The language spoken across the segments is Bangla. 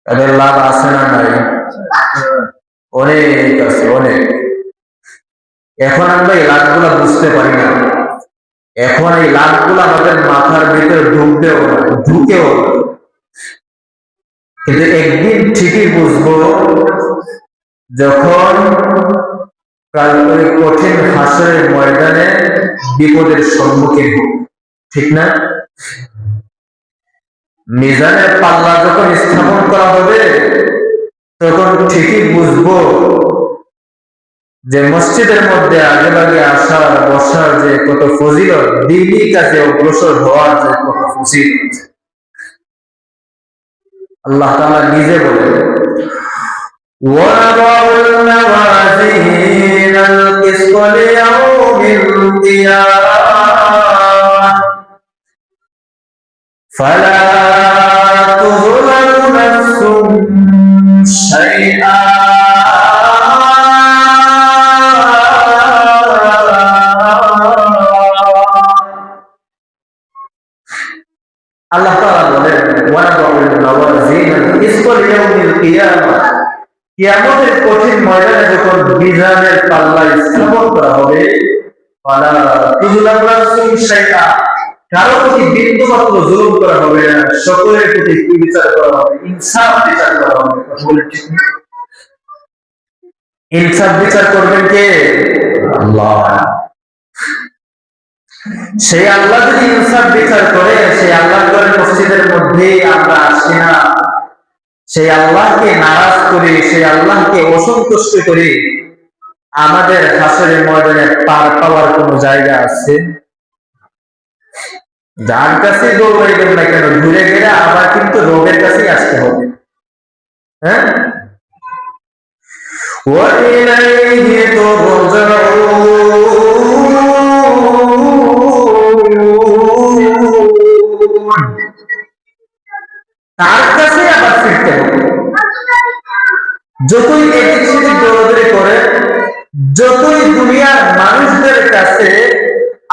তাদের লাভ আছে না নাই? অনেক আছে, অনেক। এখন আমরা এই লাভগুলা বুঝতে পারি না। এখন এই লাভগুলো আমাদের মাথার ভিতরে ঢুকতেও না, ঢুকেও না। কিন্তু একদিন ঠিকই বুঝবো, যখন কাল ওই কঠিন হাসরের ময়দানে বিপদের সম্মুখীন হব, ঠিক না? মিজানের পাল্লা যখন স্থাপন করা হবে, তখন ঠিকই বুঝবো যে মসজিদের মধ্যে আগে ভাগে আসার বসার যে কত ফজিলত, দিনই কাজে অগ্রসর হওয়ার যে কত ফজিলত। আল্লাহ তাআলা নিজে বলেন, وَنَضَعُ الْمَوَازِينَ الْقِسْطَ لِيَوْمِ الْقِيَامَةِ فَلَا تُظْلَمُ نَفْسٌ شَيْئًا আল্লাহ তাআলা বলেন, ওয়ানাদউল মাওয়াজিনাল কিসত লিয়াউমিল কিয়ামা, কিয়ামতের কঠিন ময়দানে যখন মিজানের পাল্লা স্থাপন করা হবে, ফালা তুযলামু নাফসুন শাইআ, কারো প্রতি বিন্দুমাত্র জুলুম করা হবে না, সকলের প্রতি কি বিচার করা হবে? ইনসাফ বিচার করা হবে। বলে ঠিক না? ইনসাফ বিচার করবেন কে? আল্লাহ। সেই আল্লাহ যদি ইনসাফ বিচার করে, সেই আল্লাহর মসজিদের মধ্যে আমরা আসি না, সেই আল্লাহকে নারাজ করি, সেই আল্লাহকে অসন্তুষ্ট করি, আমাদের হাসরের ময়দানে পার পাওয়ার কোন জায়গা আছে? যার কাছে দৌড়াইবেন না কেন, ঘুরে গেলে আবার কিন্তু রবের কাছেই আসতে হবে। হ্যাঁ, وَإِلَيْهِ تُرْجَعُونَ, তার কাছে আবার ফিরতে হবে। যতই এদিক সেদিক দৌড়াদৌড়ি করে, যতই দুনিয়ার মানুষদের কাছে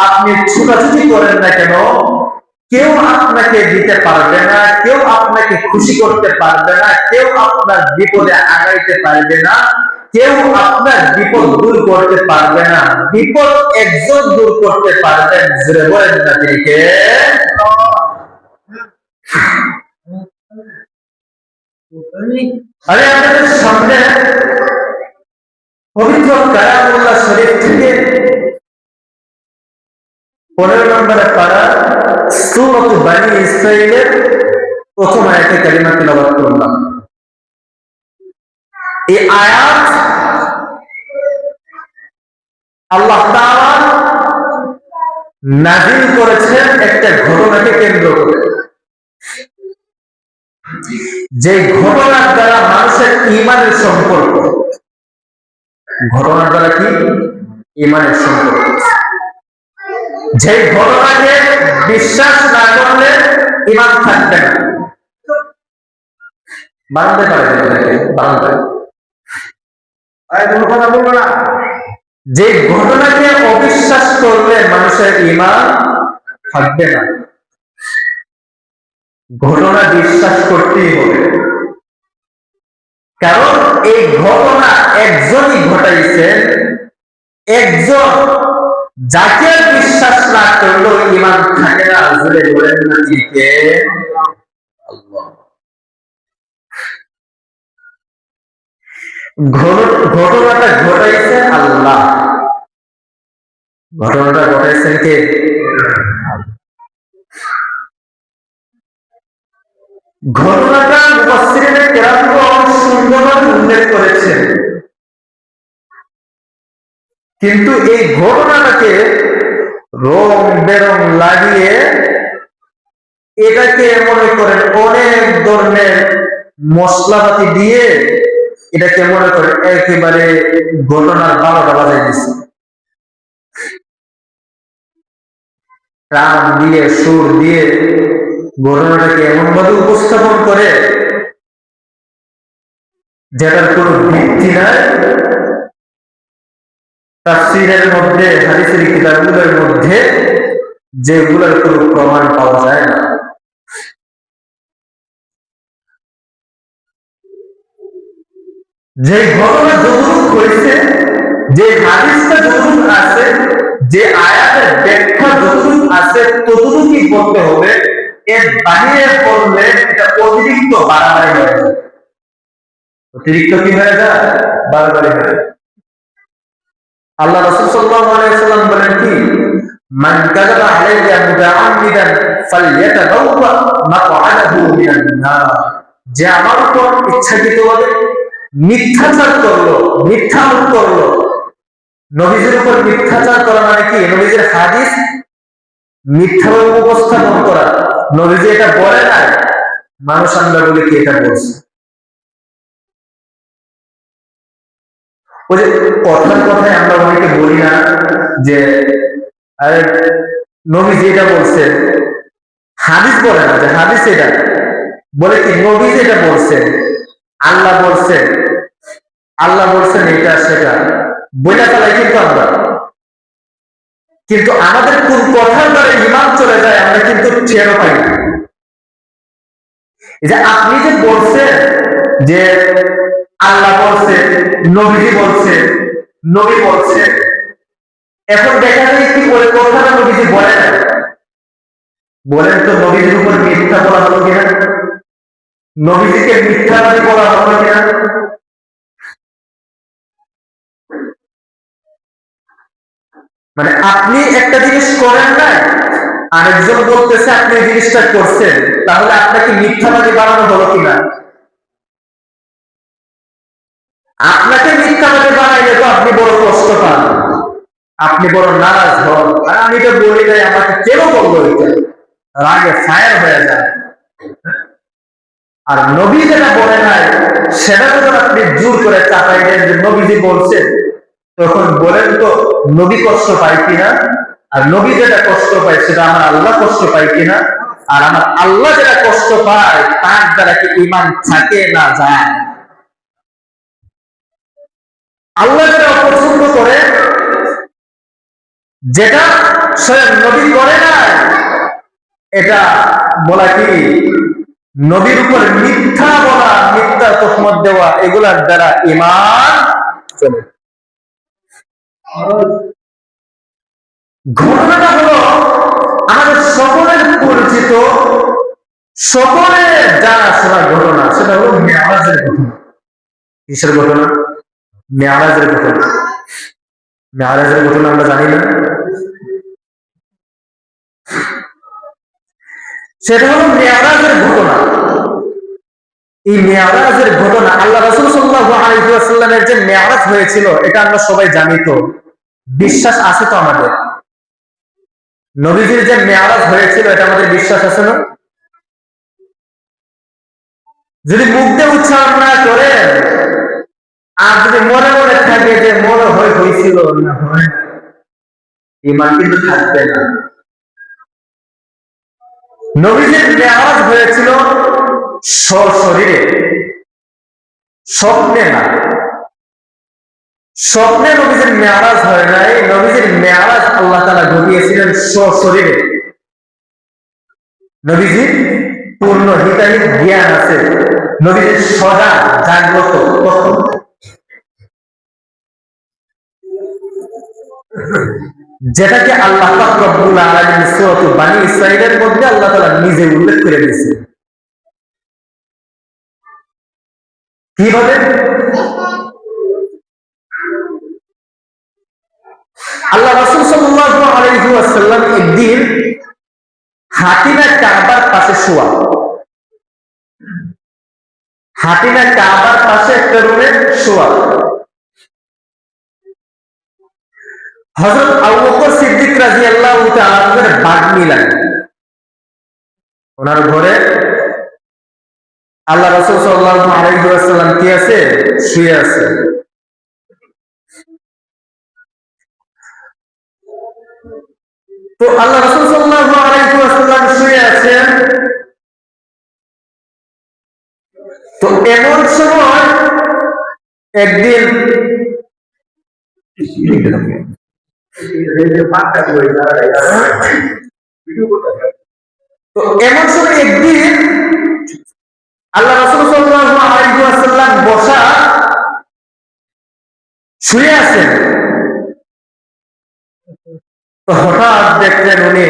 আপনি ছুটাছুটি করেন না কেন, কেউ আপনাকে দিতে পারবে না, কেউ আপনাকে খুশি করতে পারবে না, কেউ আপনার বিপদে আগাইতে পারবে না, কেউ আপনার বিপদ দূর করতে পারবে না। বিপদ একজন দূর করতে পারবেন, জোরে বলেন না তিনি কে? আরে আপনাদের সামনে পবিত্র কালামুল্লাহ শরীফ থেকে 15 নম্বরে পারা সূরা বনী ইসরাঈলের প্রথম আয়াতে কালিমা তেলাওয়াত করলাম। এই আয়াত আল্লাহ তাআলা নাযিল করেছেন একটা ঘটনাকে কেন্দ্র করে, যে ঘটনার দ্বারা মানুষের ঈমানের সম্পর্ক, ঘটনার দ্বারা কি? ঈমানের সম্পর্ক। যে ঘটনাকে বিশ্বাস না করলে ঈমান থাকবে না। বানাতে পারবে না, বানাতে কোনো কথা বলবো না। যে ঘটনাকে অবিশ্বাস করলে মানুষের ঈমান থাকবে না। ঘটনা বিশ্বাস করতেই হবে, কারণ এই ঘটনা একজনই ঘটাইছেন, একজন, যাকে বিশ্বাস না করলেও ঈমান থাকে না। জোরে বলেন না ঠিক? আল্লাহ। ঘটনাটা ঘটাইছে আল্লাহ, ঘটনাটা ঘটাইছেন কে? ঘটনাটা মুফাসসিরিনে কেরাম সুন্দরভাবে উল্লেখ করেছেন, কিন্তু এই ঘটনাটাকে রং বেরং লাগিয়ে এটাকে মনে করেন অনেক ধরনের মশলাপাতি দিয়ে এটাকে মনে করেন একেবারে ঘটনার 12টা বাজাই দিচ্ছে। প্রাণ দিয়ে, সুর দিয়ে ঘটনাটাকে এমন ভাবে উপস্থাপন করে যেটার কোনো ভিত্তি নাই। তাফসীরের মধ্যে, হাদিসের কিতাবগুলোর মধ্যে যেগুলোর কোনো প্রমাণ পাওয়া যায় না। যে ঘটনা যতটুকু হয়েছে, যে হাদিসটা যতটুকু আছে, যে আয়াতের ব্যাখ্যা যতটুকু আছে ততটুকুই বলতে হবে। এর বাইরে বললে এটা অতিরিক্ত বাড়াবাড়ি হয়ে যায়। অতিরিক্ত কি হয়ে যায়? বাড়াবাড়ি হয়ে যায়। আল্লাহ রাসূল সাল্লাল্লাহু আলাইহি ওয়াসাল্লাম বলেন কি, মান কাযাবা আলাইয়া মুতাআম্মিদান ফালইয়াতাবাওয়া মাকআদাহু মিনান নার। যে আমার উপর ইচ্ছাকৃতভাবে মিথ্যাচার করলো, মিথ্যাচার করলো। নবীজির উপর মিথ্যাচার করা মানে কি? নবীজির হাদিস মিথ্যাভাবে উপস্থাপন করা। নবীজি এটা বলে না, মানুষ আমরা বলি কি এটা বলছে। ওই যে কথার কথায় আমরা অনেকে বলি না যে আরে নবীজি এটা বলছে, হাদিস বলে না যে হাদিস এটা বলে কি নবীজি এটা বলছে, আল্লাহ বলছে, আল্লাহ বলছেন এটা সেটা বলে ফেলাই কিন্তু আমরা। কিন্তু আমাদের কোন কথার দ্বারা ইমান চলে যায় আমরা কিন্তু টেরও পাই না। এই যে আপনি যে বলছেন যে আল্লাহ বলছে, নবীজি বলছে, নবী বলছে, এখন দেখা যায় কি ওই কথাটা নবীজি বলে না। বলেন তো নবীজির উপর মিথ্যা বলা হলো কিনা? নবীজিকে মিথ্যাবাদী বলা হলো কিনা? মানে আপনি একটা জিনিস করেন না, আরেকজন বলতেছে আপনি এই জিনিসটা করছেন, তাহলে আপনাকে মিথ্যাবাদী বানানো হলো কিনা? আপনাকে মিথ্যাবাদী বানাইলে তো আপনি বড় কষ্ট পান, আপনি বড় নারাজ হন, আর আমি তো বলি নাই, আমাকে কেন বলবো এটা, রাগে ফায়ার হয়ে যায়। আর নবী যেটা বলে নাই সেটা যখন আপনি জোর করে চাপাই দেন যে নবীজি বলছেন, তখন বলেন তো নবী কষ্ট পায় কিনা? আর নবী যেটা কষ্ট পায় সেটা আমার আল্লাহ কষ্ট পায় কিনা? আর আমার আল্লাহ যেটা কষ্ট পায় তার দ্বারা কি ইমান থাকে না যায়? আল্লাহ যেটা অপছন্দ করে, যেটা স্বয়ং নবী করে না, এটা বলা কি নবীর উপর মিথ্যা বলা, মিথ্যা তহমত দেওয়া, এগুলার দ্বারা ইমান চলে। ঘটনাটা হলো আমাদের সকলের পরিচিত, সকলের জানা শোনা ঘটনা, সেটা হলো মেরাজের ঘটনা। কিসের ঘটনা? মেরাজের ঘটনা। মেরাজের ঘটনা আমরা জানি না? সেটা হলো মেরাজের ঘটনা। এই মেরাজের ঘটনা, আল্লাহ রাসূল সাল্লাল্লাহু আলাইহি ওয়াসাল্লামের যে মেরাজ হয়েছিল এটা আমরা সবাই জানি। তো বিশ্বাস আছে তো আমাদের? নবীজির যে মেরাজ হয়েছিল এটা আমাদের বিশ্বাস আছে না? যদি মুখ দিয়ে উচ্চারণ না করে আর যদি মনে মনে থাকে যে মনে হয়েছিল না হয়, ইমান কিন্তু থাকবে না। নবীজির মেরাজ হয়েছিল সশরীরে, স্বপ্নে না। স্বপ্নে নবীজির মেরাজ হয় নাই, নবীজির মেরাজ আল্লাহ তাআলা ঘটিয়েছিলেন সশরীরে। নবীজির পূর্ণ হিতাহিত জ্ঞান আছে, নবীজির সদা জাগ্রত তখন। যেটাকে আল্লাহ পাক রব্বুল আলামিন সূরা বানী ইসরাঈলের মধ্যে আল্লাহ তাআলা নিজে উল্লেখ করে দিয়েছেন। কিভাবে? আল্লাহ রাসূল সাল্লাল্লাহু আলাইহি ওয়াসাল্লাম একদিন হাতিমা কাবার পাশে শোয়া, হাতিমা কাবার পাশে একটা রুমে শোয়া। হযরত আবু বকর সিদ্দিক রাদিয়াল্লাহু তাআলা এর বাগ্নী লাগে ওনার ঘরে। আল্লাহ রাসূল সাল্লাল্লাহু আলাইহি ওয়াসাল্লাম কি আছে? শুয়ে আছে। তো আল্লাহ রাসূল সাল্লাল্লাহু আলাইহি ওয়াসাল্লাম শুয়ে আছেন। তো এমন সময় একদিন তো এমন সময় একদিন আল্লাহ রাসূল সাল্লাল্লাহু আলাইহি ওয়াসাল্লাম বসা, শুয়ে আছেন, তো হঠাৎ দেখলেন উনি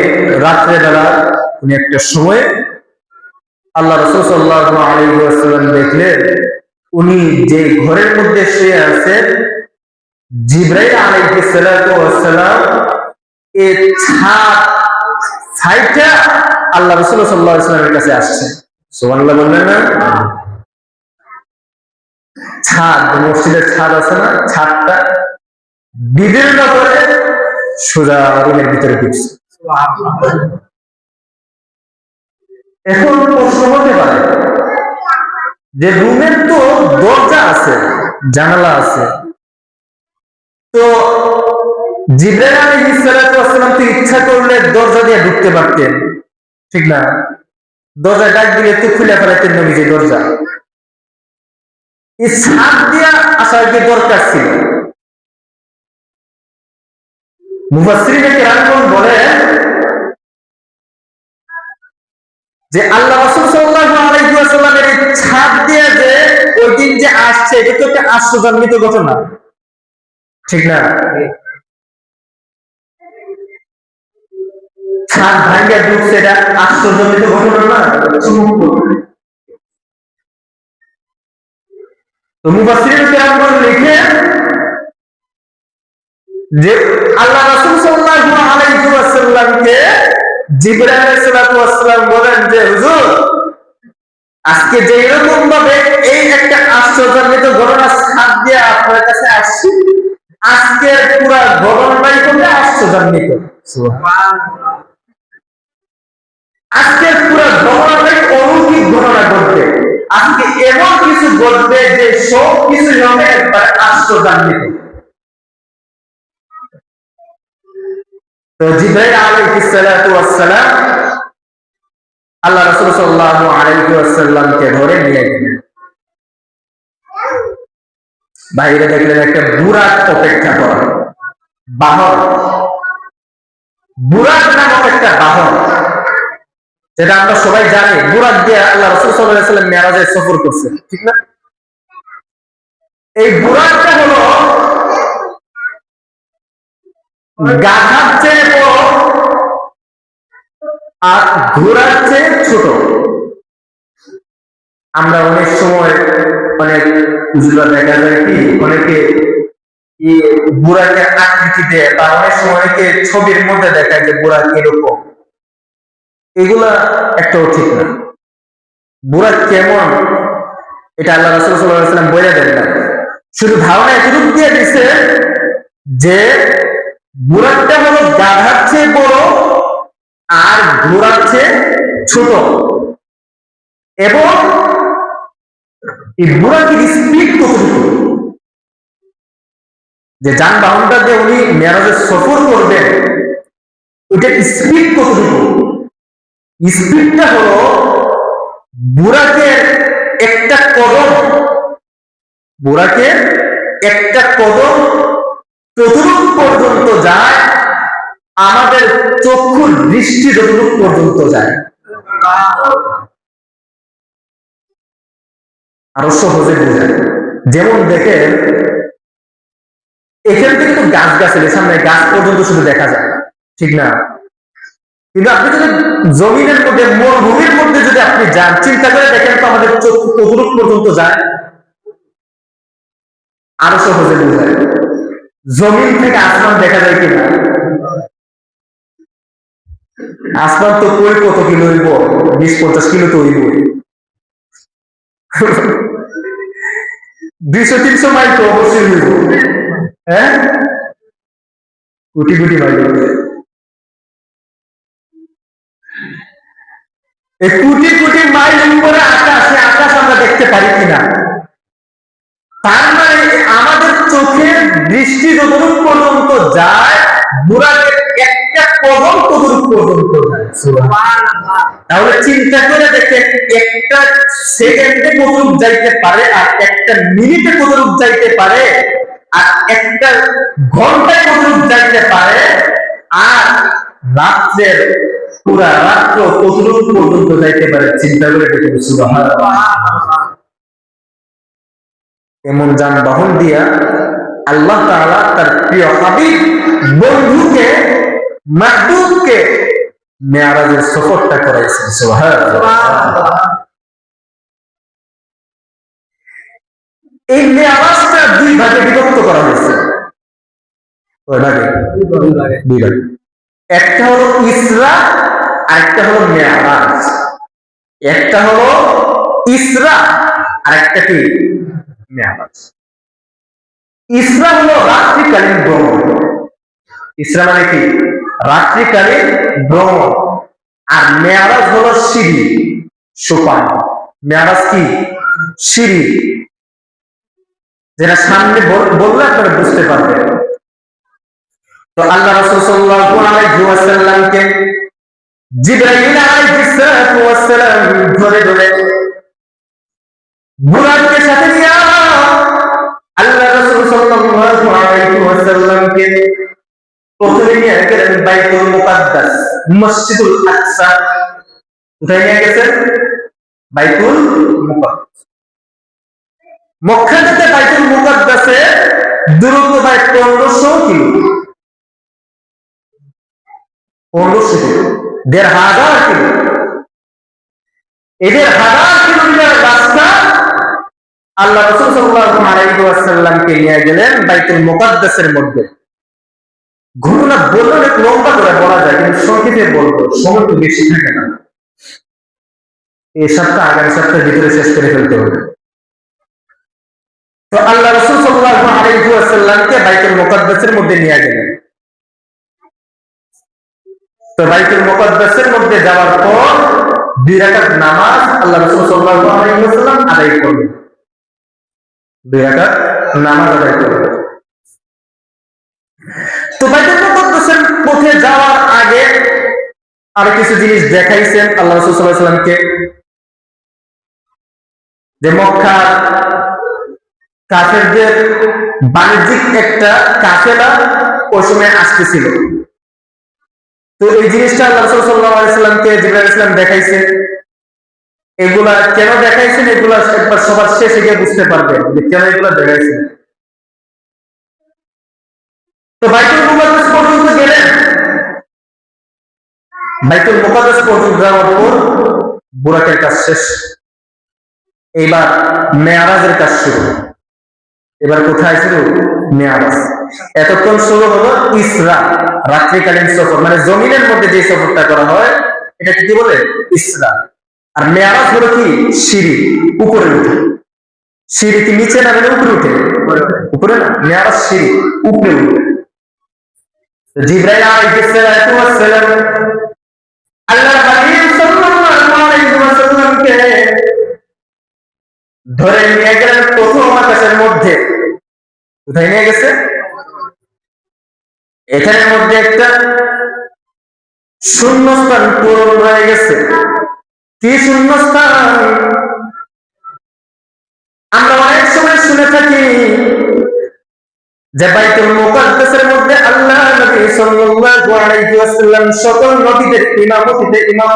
রাত্রে বেলা উনি একটা সময় আল্লাহ রাসূল সাল্লাল্লাহু আলাইহি ওয়াসাল্লাম দেখলেন উনি যে ঘরের মধ্যে শুয়ে আছেন জিবরাইল আলাইহিস সালাতু ওয়াস সালাম এই ছাদ ছাইটা আল্লাহ রাসূল সাল্লাল্লাহু আলাইহি ওয়াসাল্লামের কাছে আসছে। সুবহানাল্লাহ বললেন না? ছাদ, মসজিদের ছাদ আছে না, ছাদটা বিভিন্ন করে সোজা রুমের ভিতরে ঢুকছে। এখন প্রশ্ন হতে পারে যে রুমের তো দরজা আছে, জানালা আছে, তো জিবরাইল আলাইহিস সালাতু ওয়াস সালাম তো ইচ্ছা করলে দরজা দিয়ে ঢুকতে পারতেন, ঠিক না? দরজা ডাক দিলে তো খুলে ফেলাতেন নবীজি দরজা। এই ছাদ দিয়া আসার কি দরকার ছিল? মুফাসসিরিনে কেরাম বলেন যে আল্লাহ রাসূল সাল্লাল্লাহু আলাইহি ওয়াসাল্লামের এই ছাদ দিয়ে যে ওই দিন যে আসছে, এটা তো একটা আশ্চর্যান্বিত ঘটনা, ঠিক না? ছাদ ভাঙিয়া ঢুকছে, এটা আশ্চর্যান্বিত ঘটনা না? তো মুফাসসিরিনে কেরাম লিখে যে আল্লাহ রাসূল সাল্লাল্লাহু আলাইহি ওয়াসাল্লামকে জিবরাইল আলাইহিস সালাতু ওয়াস সালাম বলেন যে হুজুর, আজকে যে এরকম ভাবে এই একটা আশ্চর্যান্বিত ঘটনা ছাদ দিয়ে আপনার কাছে আসছে, আজকে পুরো ঘটনাটাই হবে আশ্চর্যান্বিত। সুবহানাল্লাহ। আজকে পুরো ঘটনাটাই অলৌকিক ঘটনা ঘটবে, আজকে এমন কিছু ঘটবে যে সব কিছু হবে একবার আশ্চর্যান্বিত। তো জিবরাইল আলাইহিস সালাতু ওয়াস সালাম আল্লাহ রাসূল সাল্লাল্লাহু আলাইহি ওয়াসাল্লামকে ধরে নিয়ে গেলেন। বাইরে দেখলেন একটা বুরাক অপেক্ষা করা বাহন, বুরাক নামক একটা বাহন, যেটা আমরা সবাই জানি। বুরাক দিয়ে আল্লাহ রাসূল সাল্লাল্লাহু আলাইহি ওয়াসাল্লাম মেরাজে সফর করছেন, ঠিক না? এই বুরাকটা হলো গাধার চেয়ে বড় আর ঘোড়ার চেয়ে ছোট। আমরা অনেক সময় অনেক উজুরা দেখা যায় কি অনেকে বুড়াকে আকৃতি দেয়, বা অনেক সময় অনেকে ছবির মধ্যে দেখায় যে বুড়া এরকম, এগুলা একটাও ঠিক না। বুড়া কেমন এটা আল্লাহ রাসূল সাল্লাল্লাহু আলাইহি ওয়াসাল্লাম বলে দেন না, শুধু ধারণা এতটুকু দিয়ে দিছে যে বুড়াটা হলো গাধার চেয়ে বড় আর ঘোড়ার চেয়ে ছোট, এবং এই বুরাকের স্পিড কতটুকু, যে যানবাহনটা দিয়ে উনি মেরাজে সফর করবেন ওইটার স্পিড কতটুকু? স্পিডটা হলো বুরাকের একটা কদম, বুরাকের একটা কদম ততটুকু পর্যন্ত যায় আমাদের চক্ষুর দৃষ্টি যতটুকু পর্যন্ত যায়। আরো সহজে বোঝায়, যেমন দেখেন এখান থেকে তো গাছ গাছের সামনে গাছ পর্যন্ত শুধু দেখা যায়, ঠিক না? কিন্তু আপনি যদি জমিনের মধ্যে মরুভূমির মধ্যে যদি আপনি যান, চিন্তা করে দেখেন তো আমাদের চক্ষু কতটুকু পর্যন্ত যায়। আরো সহজে বোঝায়, জমিন থেকে আসমান দেখা যায় কিনা? আসমান তো কই কত কিলো হইব, 20-50 কিলো তো হইব, 200-300 মাইল তো অবশ্যই হইব, হ্যাঁ, কোটি কোটি মাইল। এই কোটি কোটি মাইল উপরে আকাশে আকাশ আমরা দেখতে পারি কিনা? তার মানে আমাদের চোখের দৃষ্টি যতটুকু পর্যন্ত যায়, বুরাকের একটা কদম ততটুকু পর্যন্ত যায়। সুবহানাল্লাহ। তাহলে চিন্তা করে দেখেন একটা সেকেন্ডে কতটুকু যাইতে পারে, আর একটা মিনিটে কতটুকু যাইতে পারে, আর একটা ঘন্টায় কতটুকু যাইতে পারে, আর রাত্রের পুরা রাত্র কতটুকু পর্যন্ত যাইতে পারে। চিন্তা করে দেখেন। সুবহানাল্লাহ। এমন যানবাহন দিয়া আল্লাহ তাআলা তার প্রিয় হাবিব বন্ধুকে মাহবুবকে মেরাজের সফরটা করাইছেন। সুবহানাল্লাহ। এই মেরাজটা দুই ভাগে বিভক্ত করা হয়েছে। কয় ভাগে? দুই ভাগে। একটা হলো ইসরা আর একটা হলো মেরাজ। একটা হলো ইসরা আর একটা কি মেরাজ। ইসরা হলো রাত্রিকালীন ভ্রমণ। ইসরা মানে কি? রাত্রিকালীন ভ্রমণ। আর মেরাজ হলো সিঁড়ি, সোপান। মেরাজ কি? সিঁড়ি, যেটা সামনে বললে আপনারা বুঝতে পারবেন। তো আল্লাহ রাসূল সাল্লাল্লাহু আলাইহি ওয়াসাল্লামকে জিবরাইল আলাইহিস সালাম ধরে ধরে বুরাককে সাথে নিয়ে আল্লাহ রাসূল সাল্লাল্লাহু আলাইহি ওয়াসাল্লামকে প্রথমে নিয়ে গেলেন বাইতুল মুকাদ্দাস, মসজিদুল আকসা। কোথায় নিয়ে গেছেন? বাইতুল মুকাদ্দাস। মক্কা থেকে বাইতুল মুকাদ্দাসে দূরত্ব প্রায় 1500 কিলো। 1500 kilo, 1500 kilo. এদের 1000 কিলোমিটার রাস্তা আল্লাহ রাসূল সাল্লাল্লাহু আলাইহি ওয়াসাল্লামকে নিয়ে গেলেন বাইতুল মুকাদ্দাসের মধ্যে। ঘটনা বললে অনেক লম্বা করে বলা যায়, কিন্তু সংক্ষেপে বলবো, সময় তো বেশি থাকে না। এই সপ্তাহ আগামী সপ্তাহের ভিতরে শেষ করে ফেলতে হবে। তো আল্লাহ রাসূল সাল্লাল্লাহু আলাইহি ওয়াসাল্লামকে বাইতুল মুকাদ্দাসের মধ্যে নিয়ে গেলেন। তো বাইতুল মুকাদ্দাসের মধ্যে যাওয়ার পর 2 রাকাত নামাজ আল্লাহ রাসূল সাল্লাল্লাহু আলাইহি ওয়াসাল্লাম আদায় করলেন। 2 রাকাত নামাজ আদায় করলেন। তো বাইতুল মুকাদ্দাসের পথে যাওয়ার আগে আর কিছু জিনিস দেখাইছেন আল্লাহ রাসূল সাল্লাল্লাহু আলাইহি ওয়াসাল্লামকে, যে মক্কা কাফেরদের বাণিজ্যিক একটা কাফেলা ওই সময় আসতেছিল। তো এই জিনিসটা আল্লাহ রাসূল সাল্লাল্লাহু আলাইহি ওয়াসাল্লামকে জিবরাইল আলাইহিস সালাম দেখাইছে। এগুলা কেন দেখাইছেন, এগুলা একবার সবার শেষে গিয়ে বুঝতে পারবেন যে কেন এগুলা দেখাইছেন। তো বাইতুল মুকাদ্দাস পর্যন্ত গেলেন। বাইতুল মুকাদ্দাস পর্যন্ত যাওয়ার পর বুরাকের কাজ শেষ। এবার মেরাজের কাজ শুরু। এবার কোথায় শুরু? মেরাজ। এতক্ষণ শুরু হলো ইসরা, রাত্রিকালীন সফর, মানে জমিনের মধ্যে যে সফরটা করা হয় এটা কি বলে? ইসরা। আর মেরাজ হলো কি? সিঁড়ি, উপরে উঠে। সিঁড়ি কি নিচে না উপরে উঠে? উপরে না, মেরাজ সিঁড়ি, উপরে উঠে। জিবরাইল আলাইহিস সালাম আল্লাহর হাবিব সাল্লাল্লাহু আলাইহি ওয়াসাল্লামকে ধরে নিয়ে গেলেন প্রথম আকাশের মধ্যে। কোথায় নিয়ে গেছে? এখানের মধ্যে একটা শূন্যস্থান পূরণ হয়ে গেছে। কি শূন্যস্থান? আমরা অনেক সময় শুনে থাকি যে বাইতুল মুকাদ্দাসের মধ্যে আল্লাহ নবী সাল্লাল্লাহু আলাইহি ওয়াসাল্লাম সকল নবীদের ইমামতিতে ইমাম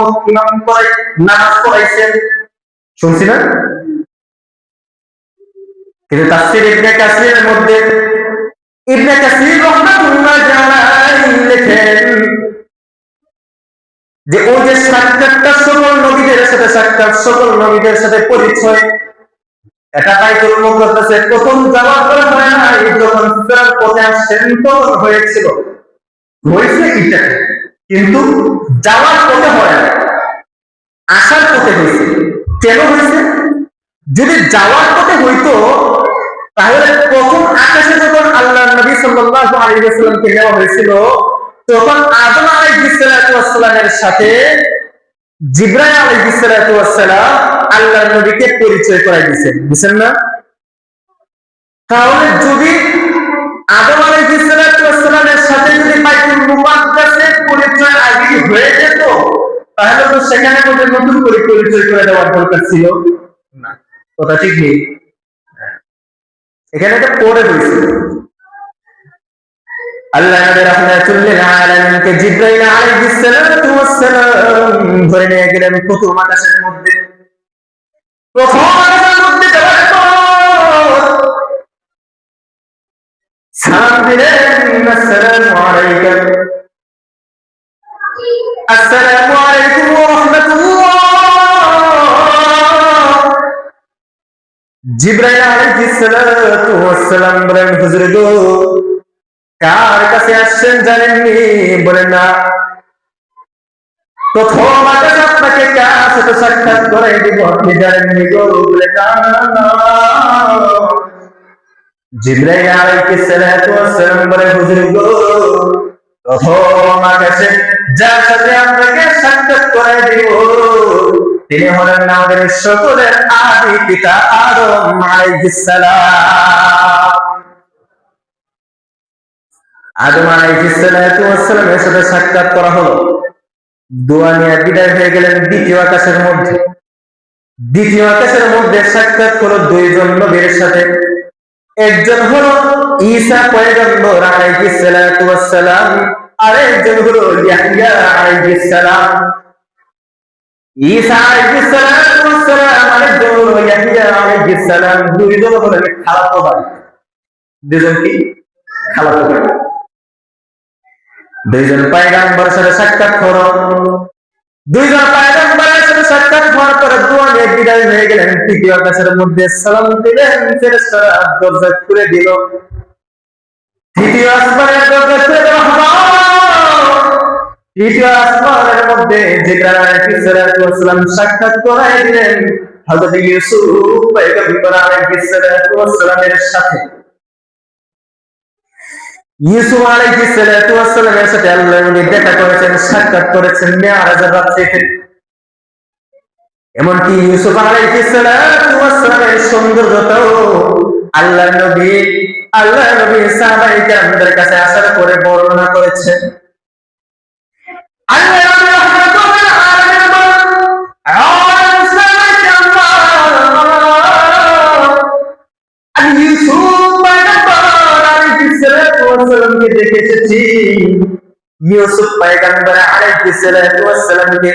করে নামাজ পড়াইছেন। শুনছি না? কিন্তু তাফসীর ইবনে কাসিরের মধ্যে ইবনে কাসির রাহমাতুল্লাহি আলাইহি লেখেন যে ওই যে সাক্ষাৎটা সকল নবীদের সাথে, সাক্ষাৎ সকল নবীদের সাথে পরিচয়, এটা বাইতুল মুকাদ্দাসে প্রথম যাওয়ার পরে হয় না, যখন ফেরার পথে আসছেন তখন হয়েছিল। হয়েছে এটা, কিন্তু যাওয়ার পথে হয় না, আসার পথে হয়েছে। কেন হয়েছে? যদি যাওয়ার পথে হইতো তাহলে প্রথম আকাশে যখন আল্লাহ নবী সাল্লাল্লাহু আলাইহি ওয়াসাল্লামকে নেওয়া হয়েছিল তখন আদম আলাইহিস সালামের সাথে জিবরাইল আলাইহিস সালাম আল্লাহর নবীকে পরিচয় করাই দিয়েছেন, বুঝছেন না? তাহলে যদি আদম আলাইহিস সালামের সাথে যদি বাইতুল মুকাদ্দাসের পরিচয় আগে হয়ে যেত তাহলে তো সেখানে মধ্যে নতুন করে পরিচয় করে দেওয়ার দরকার ছিল না। কথা ঠিক নেই? এখানে এটা পড়ে হয়েছিল। আল্লাহ নবী রাহমাতুল লিল আলামিনকে জিবরাইল আলাইহিস সালাম ধরে নিয়ে গেলেন প্রথম আকাশের মধ্যে। প্রথম আকাশের মধ্যে যাওয়ার পর দিলেন, আসসালামু আলাইকা, আসসালামু আলাইকুম ওয়া রাহমাতুল্লাহ। জিবরাইল আলাইহিস সালাতু ওয়াস সালাম বলেন, হুজুর গো, কার কাছে আসছেন জানেননি? বলেন না। প্রথম আকাশ আপনাকে কার সাথে সাক্ষাৎ করাই দিব, আপনি জানেননি গো? বলে না। জিবরাইল আলাইহিস সালাতু ওয়াস সালাম বলেন, হুজুর গো, প্রথম আকাশে যার সাথে আপনাকে সাক্ষাৎ করাই দিব তিনি হলেন আমাদের সকলের আদি পিতা আদম আলাইহিস সালাম। আদম আলাইহিস সালাতু ওয়াস সালামের সাথে সাক্ষাৎ করা হলো, দোয়া নিয়ে বিদায় হয়ে গেলেন দ্বিতীয় আকাশের মধ্যে। দ্বিতীয় আকাশের মধ্যে সাক্ষাৎ হলো দুইজন নবীর সাথে। একজন হলো ঈসা পয়গম্বর আলাইহিস সালাতু ওয়াস সালাম, আর একজন হলো ইয়াহইয়া আলাইহিস সালাম। ঈসা আলাইহিস সালাতু ওয়াস সালাম আর একজন হলো ইয়াহইয়া আলাইহিস সালাম, দুইজন হলো খালাতো ভাই। দুজন কি? খালাতো ভাই। দুইজন পয়গম্বরের সাথে সাক্ষাৎ হলো। দুইজন পয়গম্বরের সাথে সাক্ষাৎ হওয়ার পরে দোয়া নিয়ে বিদায় হয়ে গেলেন। তৃতীয় আকাশের মধ্যে সালাম দিলেন, ফেরেশতারা দরজা খুলে দিল। তৃতীয় আসমানের দরজা খুলে দেওয়া হলো। তৃতীয় আসমানের মধ্যে জিবরাইল আলাইহিস সালাতু ওয়াস সালাম সাক্ষাৎ করাই দিলেন হযরত ইউসুফ পয়গম্বর আলাইহিস সালাতু ওয়াস সালামের সাথে। ইউসুফ আলাইহিস সালাতু ওয়াস সালামের সাথে আল্লাহ নবী দেখা করেছেন, সাক্ষাৎ করেছেন মেরাজের রাতে। এমনকি ইউসুফ আলাইহিস সালাতু ওয়াস সালামের সৌন্দর্যটাও আল্লাহ নবী সাহাবায়ে কেরামদের কাছে আসার পরে বর্ণনা করেছেন। আল্লাহ নবী রাহমাতুল লিল আলামিন বলেন, আমি ইউসুফ পয়গম্বর আলাইহিস সালাতু ওয়াস সালামকে দেখে এসেছি। ইউসুফ পয়গম্বর আলাইহিস সালাতু ওয়াস সালামকে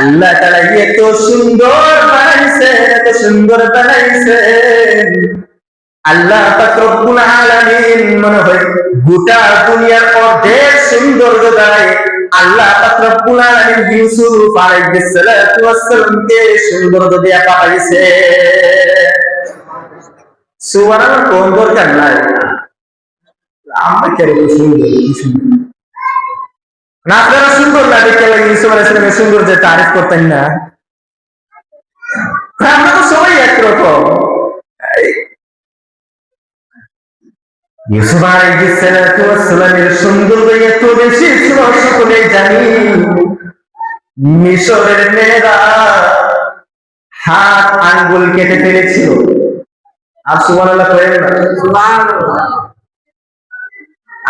আল্লাহ তাআলা এত সুন্দর বানাইছেন, এত সুন্দর বানাইছেন, আল্লাহ পাক রব্বুল আলামিন মনে হয় গোটা দুনিয়ার অর্ধেক সৌন্দর্য দ্বারাই আল্লাহ পাক রব্বুল আলামিন ইউসুফ আলাইহিস সালাতু ওয়াস সালামকে সৌন্দর্য দিয়ে পাঠাইছে। সুবহানাল্লাহ, কোন দরকার নাই আমরা কেন সুন্দর না? আপনারা সুন্দর না দেখে ইউসুফ আলাইহিস সালামের সৌন্দর্যের তারিফ করতেন না? আমরা তো সবাই একরকম। ইউসুফ আলাইহিস সালাতু ওয়াস সালামের সৌন্দর্য এত বেশি ছিল সকলেই জানি। মিশরের মেয়েরা হাত আঙ্গুল কেটে ফেলেছিল। আর সুবহানাল্লাহ করেন না? সুবহানাল্লাহ।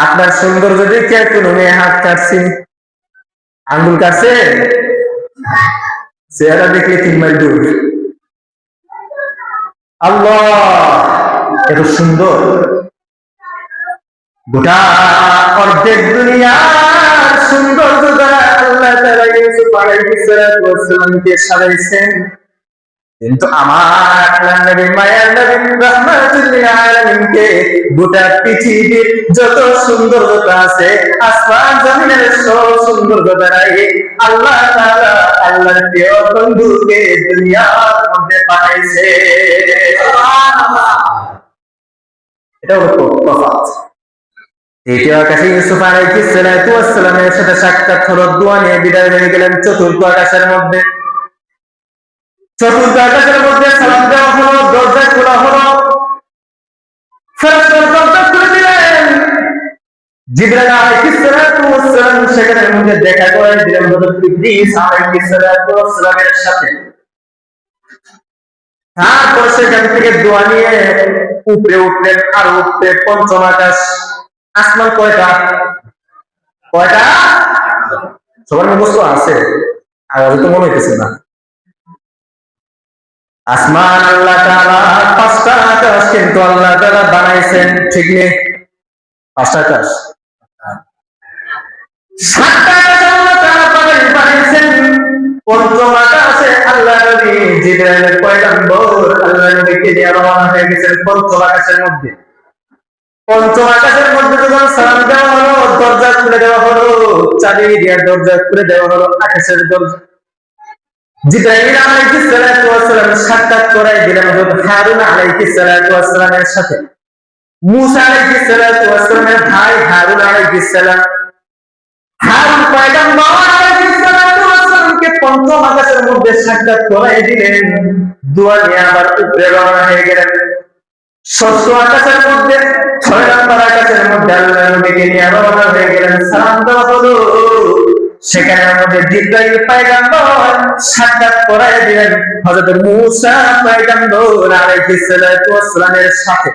আপনার সৌন্দর্য দেখে কোনো মেয়ে হাত কাটছে, আঙ্গুল কাটছে, চেহারা দেখে 3 মাইল দূর। আল্লাহ এত সুন্দর, গোটা অর্ধেক দুনিয়ার সৌন্দর্য দ্বারা আল্লাহ তাআলা ইউসুফ আলাইহিস সালাতু ওয়াস সালামকে সাজাইছেন। কিন্তু আমার আল্লাহর নবী, মায়ার নবী রাহমাতুল লিল আলামিনকে গোটা পৃথিবীর যত সৌন্দর্যতা আছে, আসমান জমিনের সব সৌন্দর্য দ্বারাই আল্লাহ তাআলা আল্লাহর প্রিয় বন্ধুকে দুনিয়ার মধ্যে পাঠাইছে। সুবহানাল্লাহ। এটা হলো তফাৎ। তৃতীয় আকাশে ইউসুফ আলাইহিস সালাতু ওয়াস সালামের সাথে সাক্ষাৎ হলো, দোয়া নিয়ে বিদায় হয়ে গেলেন চতুর্থ আকাশের মধ্যে। চতুর্থ আকাশের মধ্যে সালাম দেওয়া হলো, দরজা খোলা হলো, ফেরেশতারা দরজা খুলে দিলেন। জিবরাইল আলাইহিস সালাতু ওয়াস সালাম সেখানের মধ্যে দেখা করে দিলেন হযরত ইদ্রিস আলাইহিস সালাতু ওয়াস সালামের সাথে। তারপর সেখান থেকে দোয়া নিয়ে উপরে উঠলেন, আর উপরে পঞ্চম আকাশ। আসমান কয়টা? কয়টা? সবার মুখস্থ আছে, আওয়াজ তো মনে হইতেছে না। আসমান আল্লাহ তাআলা 5টা আকাশ কিন্তু আল্লাহ তাআলা বানাইছেন, ঠিক নেই? 5টা আকাশ, 7টা আকাশ আল্লাহ তাআলা বানাইছেন। পঞ্চম আকাশে আল্লাহ নবী জিবরাইল পয়গম্বর আল্লাহ নবীকে নিয়ে রওনা হয়ে গেছেন পঞ্চম আকাশের মধ্যে। পঞ্চম আকাশের মধ্যে যখন সালাম দেওয়া হলো, দরজা খুলে দেওয়া হলো, চাবি দিয়ে দরজা খুলে দেওয়া হলো, আকাশের দরজা। জিবরাইল আলাইহিস সালাতু ওয়াস সালাম সাক্ষাৎ করাই দিলেন হযরত হারুন আলাইহিস সালাতু ওয়াস সালামের সাথে। মুসা আলাইহিস সালাতু ওয়াস সালামের ভাই হারুন আলাইহিস সালাম, হারুন পয়গম্বর আলাইহিস সালাতু ওয়াস সালামকে পঞ্চম আকাশের মধ্যে সাক্ষাৎ করাই দিলেন। দোয়া নিয়ে আবার উপরে রওনা হয়ে গেলেন। ষষ্ঠ আকাশের মধ্যে, 6 নম্বর আকাশের মধ্যে আল্লাহর নবীকে নিয়ে রওনা হয়ে গেলেন। সালাম দেওয়া হলো, সেখানে আমাদের জিবরাইল পয়গম্বর সাক্ষাৎ করাই দিলেন হযরত মুসা পয়গম্বর আলাইহিস সালাতু ওয়াস সালামের সাথে।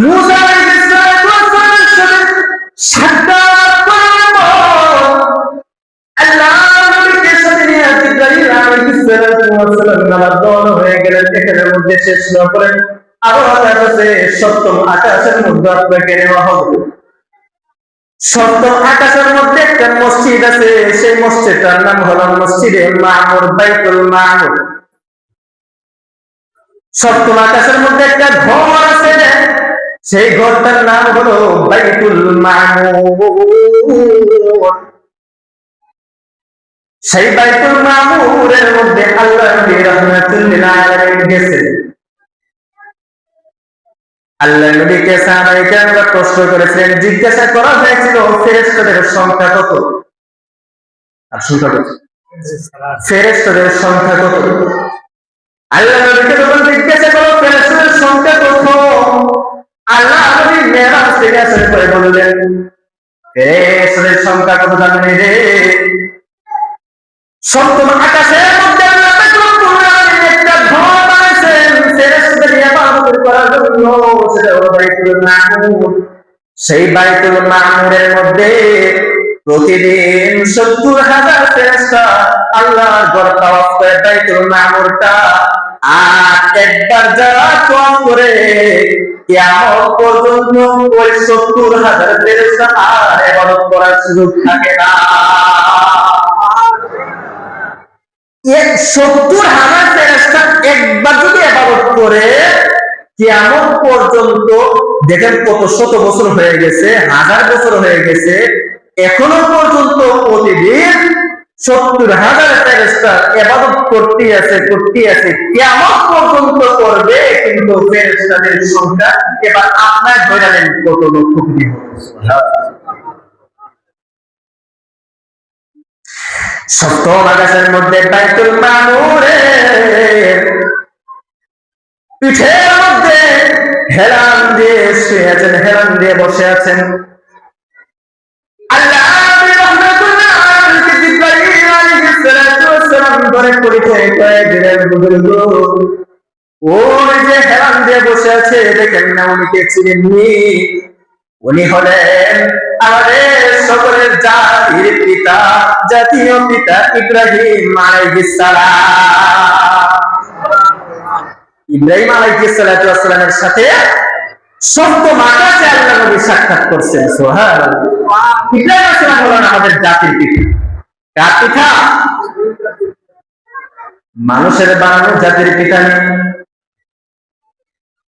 মুসা আলাইহিস সালাতু ওয়াস সালামের সাথে সাক্ষাৎ করার পর আল্লাহর নবীকে সাথে নিয়ে জিবরাইল আলাইহিস সালাতু ওয়াস সালাম নামাজ রওনা হয়ে গেলেন। এখানের মধ্যে শেষ না করেন আরো আছে সপ্তম আকাশের মধ্যে আপনাকে নেওয়া হবে। সপ্তম আকাশের মধ্যে একটা মসজিদ আছে, সেই মসজিদটার নাম হলো মসজিদে মামুর, বাইতুল মামুর। সপ্তম আকাশের মধ্যে একটা ঘর আছে, সেই ঘরটার নাম হলো বাইতুল মামুর। সেই বাইতুল মামুরের মধ্যে আল্লাহ নবী রাহমাতুল্লিল আলামিন গেছেন। আল্লাহ নবীকে সাহাবায়ে কেরামরা প্রশ্ন করেছিলেন, জিজ্ঞাসা করা হয়েছিল ফেরেশতাদের সংখ্যা কত? আর সংখ্যা কত? ফেরেশতাদের সংখ্যা কত? আল্লাহ নবীকে যখন জিজ্ঞাসা করো ফেরেশতাদের সংখ্যা কত, আল্লাহ নবী মেরাজ থেকে আসার পরে বললেন, ফেরেশতাদের সংখ্যা কত জানেন রে? সপ্তম আকাশের মধ্যে আল্লাহ একটা ঘর বানাইছেন ফেরেশতাদের ইবাদত করার জন্য, সেটা হলো বাইতুল মামুর। সেই বাইতুল মামুরের মধ্যে প্রতিদিন 70,000 ফেরেশতা আল্লাহর ঘর তাওয়াফ করে বাইতুল মামুরটা। আর একবার যারা তাওয়াফ করে কিয়ামত পর্যন্ত ওই 70,000 ফেরেশতা আর ইবাদত করার সুযোগ থাকে না। 70,000 ফেরেশতা একবার যদি ইবাদত করে কিয়ামত পর্যন্ত, দেখেন কত শত বছর হয়ে গেছে, হাজার বছর হয়ে গেছে, এখনো পর্যন্ত প্রতিদিন 70,000 ফেরেশতা ইবাদত করতে আছে কিয়ামত পর্যন্ত করবে। কিন্তু ফেরেশতাদের সংখ্যা এবার আপনার ধরে নেন কত লক্ষ কোটি হবে। সপ্তম আকাশের মধ্যে বাইতুল মামুরের পিঠের মধ্যে হেলান দিয়ে শুয়ে আছেন, হেলান দিয়ে বসে আছেন। আল্লাহ রাহমাতুল্লাহ আলাইহি জিবরাইল আলাইহিস সালাতু ওয়াস সালাম ধরে পরিচয় করে দিলেন, বুজুর্গ ওই যে হেলান দিয়ে বসে আছে দেখেন না, উনি কে চিনেননি? উনি হলেন আমাদের সকলের জাতির পিতা, জাতীয় পিতা ইব্রাহিম আলাইহিস সালাম। ইব্রাহিম আলাইহিস সালাতু ওয়াস সালামের সাথে সপ্তম আকাশে আল্লাহ নবী সাক্ষাৎ করছেন। সুবহানাল্লাহ। ইব্রাহিম আলাইহিস সালাম হলেন আমাদের জাতির পিতা। কার পিতা? মানুষের বানানো জাতির পিতা নেই।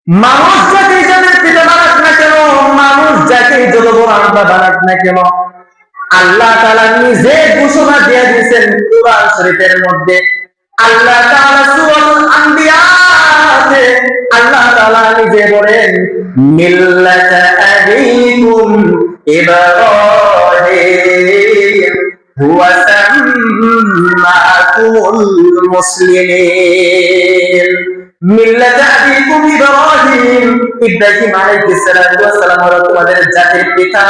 মানুষ যাকে জাতির পিতা বানাক না কেন, মানুষ যাকে যত বড় আল্লাহ বানাক না কেন, আল্লাহ তাআলা নিজে ঘোষণা দিয়ে দিয়েছেন কুরআন শরীফের মধ্যে। আল্লাহ তাআলা সূরাতুল আনবিয়াতে আল্লাহ তাআলা নিজে বলেন, মিল্লাতা আবিকুম ইব্রাহিম হুয়া সাম্মাকুমুল মুসলিমিন। মিল্লাতা আবিকুম ইব্রাহিম, ইব্রাহিম আলাইহিস সালাতু ওয়াস সালাম হলো তোমাদের জাতির পিতা।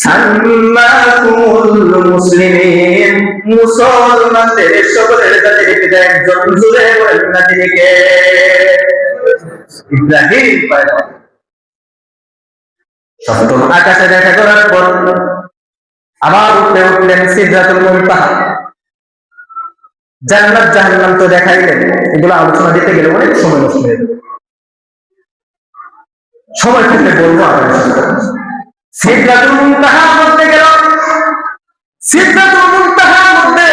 সাম্মাকুমুল মুসলিমিন, মুসলমানদের সকলের জাতির পিতা একজন, জুড়ে বলেন না তিনি কে? ইব্রাহিম পয়গম্বর। সপ্তম আকাশে দেখা করার পর আবার উঠে উঠলেন সিদরাতুল মুনতাহা। জান্নাত জাহান্নাম তো দেখাইলেন, এগুলো আলোচনা দিতে গেলে অনেক সময় নষ্ট হয়ে যাবে, সময় থাকলে বলবো আপনাদের সাথে। সিদরাতুল মুনতাহা বলতে গেল, সিদরাতুল মুনতাহার মধ্যে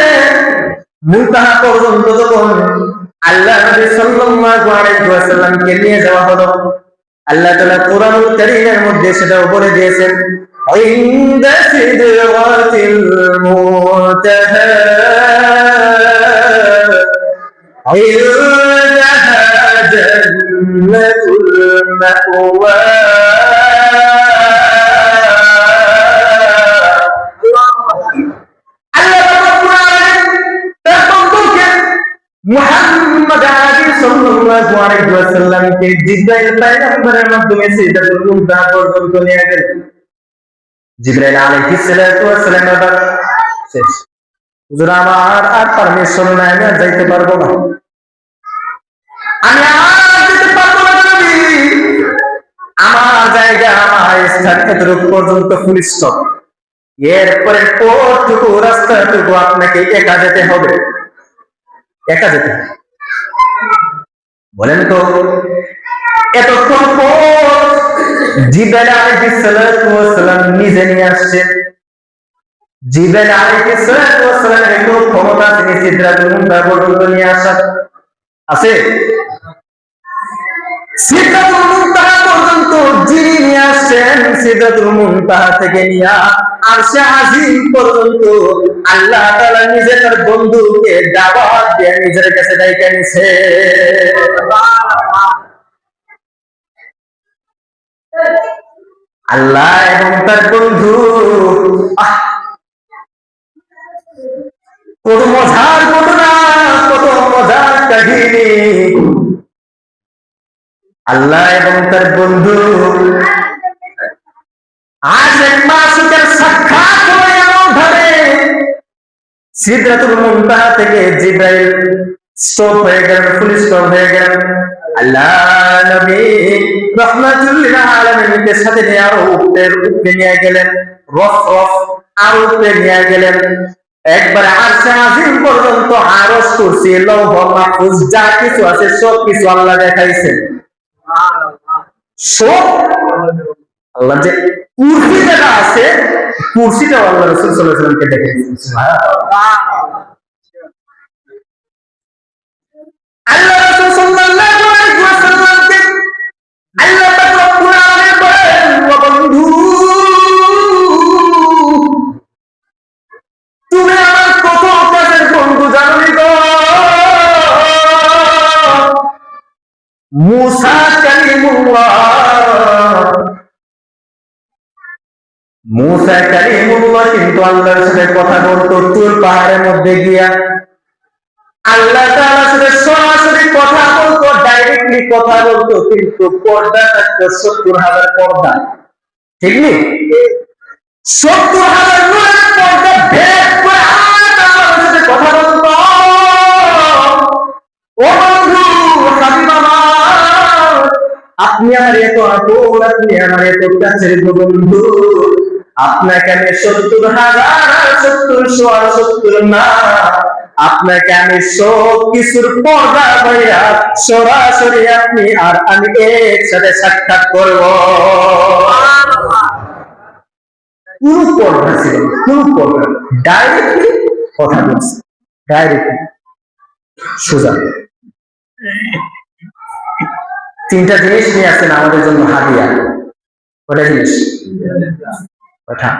মুনতাহা পর্যন্ত যখন আল্লাহ নবী সাল্লাল্লাহু আলাইহি ওয়াসাল্লামকে নিয়ে যাওয়া হলো, আল্লাহ তাআলা কোরআনুল কারীমের মধ্যে সেটাও বলে দিয়েছেন, ইনদা সিদরাতিল মুনতাহা ইনদাহা জান্নাতুল মাওয়া। মুহাম্মদ আরবি সাল্লাল্লাহু আলাইহি ওয়াসাল্লামকে জিবরাইল পয়গম্বরের মাধ্যমে সিদরাতুল মুনতাহা পর্যন্ত নিয়ে গেলেন। জিবরাইল আলাইহিস সালাতু ওয়াস সালাম এবার শেষ, হুজুর আমার আর পারমিশন নাই, আমি আর যাইতে পারবো না, আমি আর যেতে পারবো না নবী, আমার জায়গা আমার স্থান এতটুকু পর্যন্ত ফুল স্টপ, এরপরে কতটুকু রাস্তাটুকু আপনাকে একা যেতে হবে, একা যেতে হবে। বলেন তো এতক্ষণ পর জিবরাইল আলাইহিস সালাতু ওয়াস সালাম নিজে নিয়ে আসছেন। জিবরাইল আলাইহিস সালাতু ওয়াস সালামের একটু ক্ষমতা তিনি সিদরাতুল মুনতাহা পর্যন্ত নিয়ে আসা আছে? সিদরাতুল মুনতাহা পর্যন্ত যিনি নিয়ে আসছেন, সিদরাতুল মুনতাহা থেকে নিয়ে আরশে আজিম পর্যন্ত আল্লাহ তাআলা নিজে তার বন্ধুকে দাওয়াত দিয়ে নিজের কাছে ডাইকা নিছে। আল্লাহ এবং তার বন্ধু, কত মজার ঘটনা, কত মজার কাহিনী। আল্লাহ এবং তার বন্ধু আশিক মাসুকের সাক্ষাৎ হলো এমন ভাবে, সিদরাতুল মুনতাহা থেকে জিবরাইল স্টপ হয়ে গেলেন, ফুল স্টপ হয়ে গেলেন। আল্লাহ নবী রাহমাতুল লিল আলামিনকে সাথে নিয়ে আরো উপরে নিয়ে গেলেন, রফ রফ আরো উপরে নিয়ে গেলেন, একবারে আরশে আজিম পর্যন্ত, আরশ কুরসি লৌহ মাহফুজ যা কিছু আছে সব কিছু আল্লাহ দেখাইছেন। সব আল্লাহ যে কুরসি যেটা আছে, কুরসিটা আল্লাহ রাসূল সাল্লাল্লাহু আলাইহি ওয়াসাল্লামকে দেখাইছেন। আল্লাহ রাসূল সাল্লাল্লাহু আলাইহি ওয়াসাল্লামকে আল্লাহ পাক রব্বুল আলামিন বলেন, ও বন্ধু তুমি আমার কত কাছের বন্ধু জানোনি গো, মুসা কালিমুল্লাহ, মুসা কালিমুল্লাহ কিন্তু আল্লাহর সাথে কথা বলতো তুর পাহাড়ের মধ্যে গিয়া, আল্লাহ তাআলার সাথে সরাসরি কথা বলতো, ডাইরেক্টলি কথা বলতো, কিন্তু পর্দা থাকতো ৭০,০০০ পর্দা, ঠিক নেই? ৭০,০০০ নূরের পর্দা ভেদ করে আল্লাহর সাথে কথা বলতো। ও বন্ধু হাবিব আমার, আপনি আমার এত আপন, আপনি আমার এত কাছের বন্ধু, আপনাকে আমি ৭০,০০০ না, আপনাকে আমি সব কিছুর পর্দা ভাইয়া সরাসরি আপনি আর আমি একসাথে সাক্ষাৎ করব। পুরো পর্দা ছিল, পুরো পর্দা, ডাইরেক্টলি কথা বলছে, ডাইরেক্টলি সোজা। তিনটা জিনিস নিয়ে আসেন আমাদের জন্য হাদিয়া। কটা জিনিস? কথা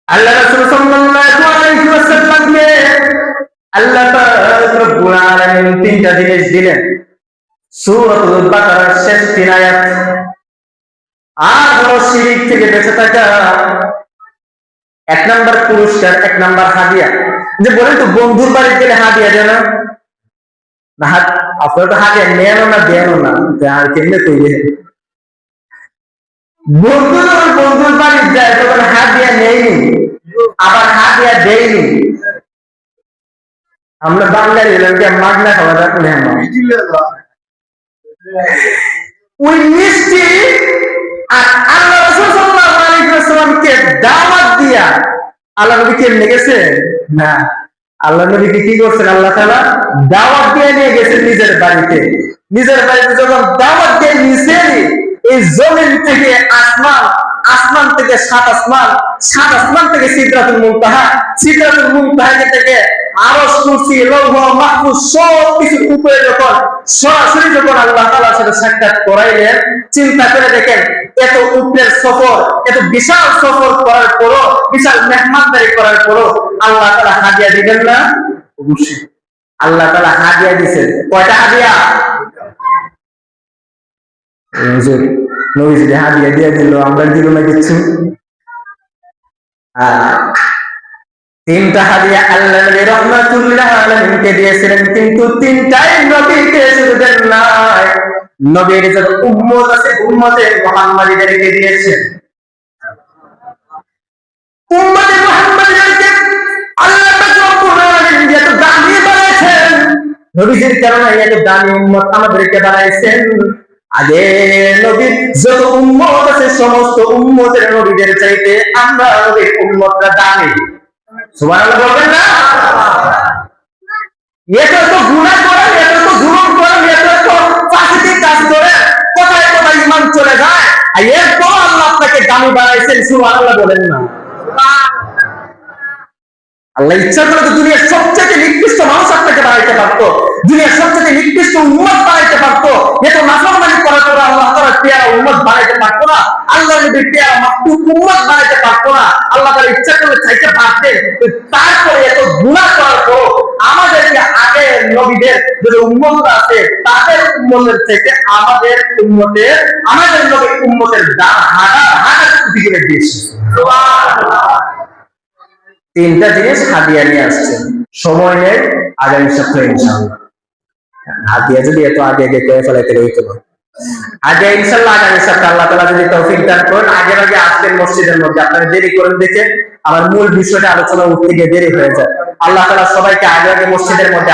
আল্লাহ রাসূল সাল্লাল্লাহু আলাইহি ওয়াসাল্লামকে আল্লাহ পাক রব্বুল আলামিন তিনটা জিনিস দিলেন। সূরাতুল বাকারার শেষ ৩ আয়াত, আর হলো শিরক থেকে বেঁচে থাকা। ১ নাম্বার পুরস্কার, ১ নাম্বার হাদিয়া। যে বলেন তো বন্ধুর বাড়ি গেলে হাদিয়া দেন না? আপনারা তো হাদিয়া নেন না, দেন না, আর কেমনে কইবে? বন্ধু যখন বন্ধুর বাড়ি যায় তখন হাদিয়া নেয়নি, আবার হাদিয়া দেয়নি। আমরা বাঙালি হলাম মাগনা খাওয়া যাক না, ওই মিষ্টি আর আল্লাহ রাসূল সাল্লাল্লাহু আলাইহি ওয়াসাল্লামকে দাওয়াত দিয়া আল্লাহ নবী কেমনে গেছে না, আল্লাহ নবীকে কি করছেন? আল্লাহ তাআলা দাওয়াত দিয়ে নিয়ে গেছেন নিজের বাড়িতে। নিজের বাড়িতে যখন দাওয়াত দিয়ে নিছেন, এই জমিন থেকে আসমান আসমান থেকে সাত আসমান, সাত আসমান থেকে সিদরাতুল মুনতাহা, সিদরাতুল মুনতাহা থেকে আরশ, কুরসি, লৌহ মাহফুজ সব কিছুর উপরে যখন সরাসরি যখন আল্লাহ তাআলার সাথে সাক্ষাৎ করাইলেন, চিন্তা করে দেখেন এত উপরের সফর, এত বিশাল সফর করার পরও, বিশাল মেহমানদারি করার পরও আল্লাহ তাআলা হাদিয়া দিবেন না? অবশ্যই আল্লাহ তাআলা হাদিয়া দিবেন। কয়টা হাদিয়া? নবীজি হাদিয়া দিয়ে দিল, আমরা দিল না কিছু। তিনটা হাদিয়া আল্লাহ নবী রাহমাতুল্লাহ আলাইহিকে দিয়েছিলেন, কিন্তু তিনটাই নবীকে শুধু দেন নাই, নবীর যত উম্মত আছে উম্মতে মুহাম্মাদীদেরকে দিয়েছেন। উম্মতে মুহাম্মাদীদেরকে আল্লাহ পাক রব্বুল আলামিন এত দামি বানাইছেন, নবীজির কারণে এত দামি উম্মত আমাদেরকে বানাইছেন। আগে নবীর যত উম্মত আছে সমস্ত উম্মতের নবীদের চাইতে আমরা নবীর উম্মতরা দামি। সুবহানাল্লাহ বলবেন না? এত তো গুনাহ করেন, এত তো জুলুম করেন, এত তো ফাসিক কাজ করেন, কোথায় কোথায় ঈমান চলে যায়, আর এরপর আল্লাহ আপনাকে দামি বানাইছেন। সুবহানাল্লাহ বলেন না? আল্লাহ ইচ্ছা করে তো দুনিয়ার সবচেয়ে নিকৃষ্ট মানুষ আপনাকে বানাইতে পারতো, দুনিয়ার সবচেয়ে নিকৃষ্ট উম্মত বানাইতে পারতো, এত নাফরমানি করার পর আল্লাহ তাআলা পেয়ারা উম্মত বানাইতে পারতো না? আল্লাহ নবীর পেয়ারা মাহবুব উম্মত বানাইতে পারতো না? আল্লাহ তাআলা ইচ্ছা করলে চাইতে পারতেন। তারপরে এত গুনাহ করার পর আমাদেরকে আগে নবীদের যে উম্মতরা আছে তাদের উম্মতের থেকে আমাদের উম্মতের, আমাদের নবীর উম্মতের দাম হাজার হাজার কোটি করে বেশি। সুবহানাল্লাহ। তিনটা জিনিস হাদিয়া নিয়ে আসছেন। সময় নেই, আগামী সপ্তাহে ইনশাআল্লাহ। হাদিয়া যদি এত আগে আগে করে ফেলাইতে হইতো না, আগে ইনশাআল্লাহ আগামী সপ্তাহে আল্লাহ তাআলা যদি তৌফিক দান করেন আগে আগে আসবেন মসজিদের মধ্যে। আপনারা দেরি করেন দেখে আমার মূল বিষয়টা আলোচনা উঠতে গিয়ে দেরি হয়ে যায়। আল্লাহ তাআলা সবাইকে আগে আগে মসজিদের মধ্যে